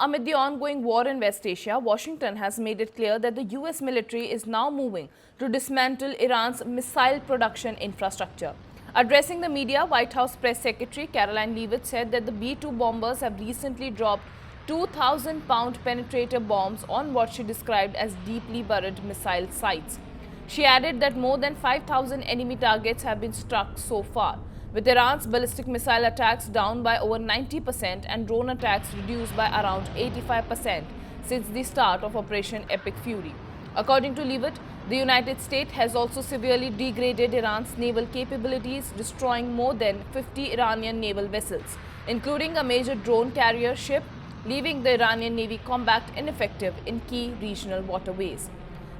Amid the ongoing war in West Asia, Washington has made it clear that the U.S. military is now moving to dismantle Iran's missile production infrastructure. Addressing the media, White House Press Secretary Karoline Leavitt said that the B-2 bombers have recently dropped 2,000-pound penetrator bombs on what she described as deeply buried missile sites. She added that more than 5,000 enemy targets have been struck so far, with Iran's ballistic missile attacks down by over 90% and drone attacks reduced by around 85% since the start of Operation Epic Fury. According to Leavitt, the United States has also severely degraded Iran's naval capabilities, destroying more than 50 Iranian naval vessels, including a major drone carrier ship, leaving the Iranian Navy combat ineffective in key regional waterways.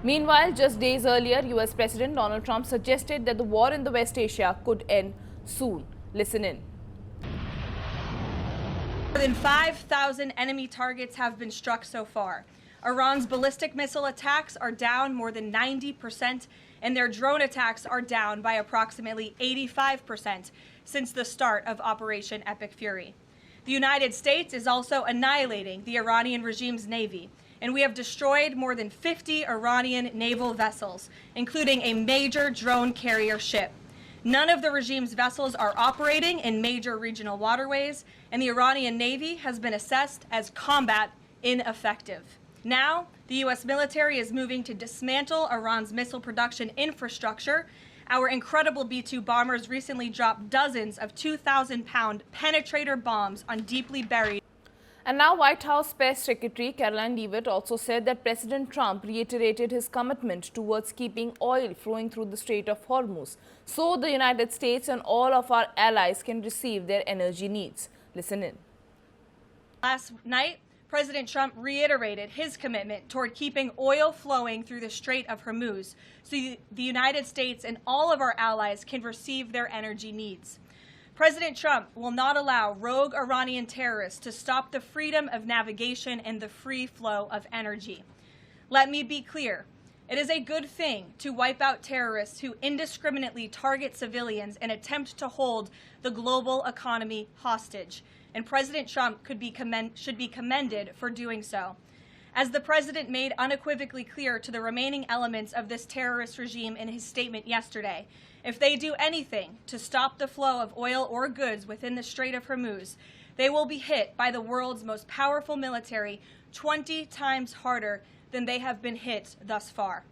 Meanwhile, just days earlier, US President Donald Trump suggested that the war in the West Asia could end soon. Listen in. More than 5,000 enemy targets have been struck so far. Iran's ballistic missile attacks are down more than 90%, and their drone attacks are down by approximately 85% since the start of Operation Epic Fury. The United States is also annihilating the Iranian regime's navy, and we have destroyed more than 50 Iranian naval vessels, including a major drone carrier ship. None of the regime's vessels are operating in major regional waterways, and the Iranian Navy has been assessed as combat ineffective. Now, the U.S. military is moving to dismantle Iran's missile production infrastructure. Our incredible B-2 bombers recently dropped dozens of 2,000-pound penetrator bombs on deeply buried. And now White House Press Secretary Karoline Leavitt also said that President Trump reiterated his commitment towards keeping oil flowing through the Strait of Hormuz, so the United States and all of our allies can receive their energy needs. Listen in. Last night, President Trump reiterated his commitment toward keeping oil flowing through the Strait of Hormuz, so the United States and all of our allies can receive their energy needs. President Trump will not allow rogue Iranian terrorists to stop the freedom of navigation and the free flow of energy. Let me be clear. It is a good thing to wipe out terrorists who indiscriminately target civilians and attempt to hold the global economy hostage, and President Trump should be commended for doing so. As the president made unequivocally clear to the remaining elements of this terrorist regime in his statement yesterday, if they do anything to stop the flow of oil or goods within the Strait of Hormuz, they will be hit by the world's most powerful military 20 times harder than they have been hit thus far.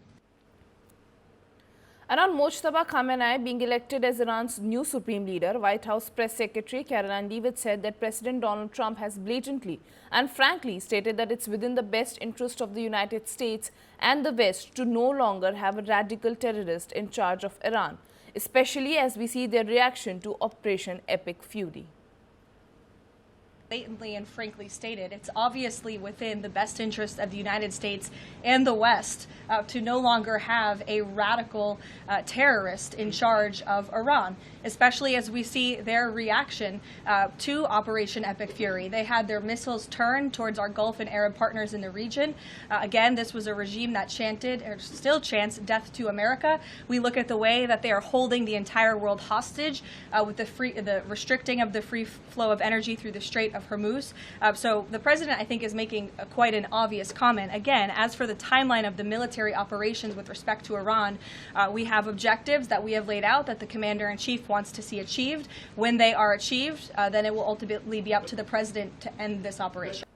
And on Mojtaba Khamenei being elected as Iran's new supreme leader, White House Press Secretary Karoline Leavitt said that President Donald Trump has blatantly and frankly stated that it's within the best interest of the United States and the West to no longer have a radical terrorist in charge of Iran, especially as we see their reaction to Operation Epic Fury. Blatantly and frankly stated, it's obviously within the best interest of the United States and the West to no longer have a radical terrorist in charge of Iran, especially as we see their reaction to Operation Epic Fury. They had their missiles turned towards our Gulf and Arab partners in the region. Again, this was a regime that chanted, or still chants, death to America. We look at the way that they are holding the entire world hostage with the restricting of the free flow of energy through the Strait of Hormuz. So the president, I think, is making quite an obvious comment. Again, as for the timeline of the military operations with respect to Iran, we have objectives that we have laid out that the commander-in-chief wants to see achieved. When they are achieved, then it will ultimately be up to the president to end this operation.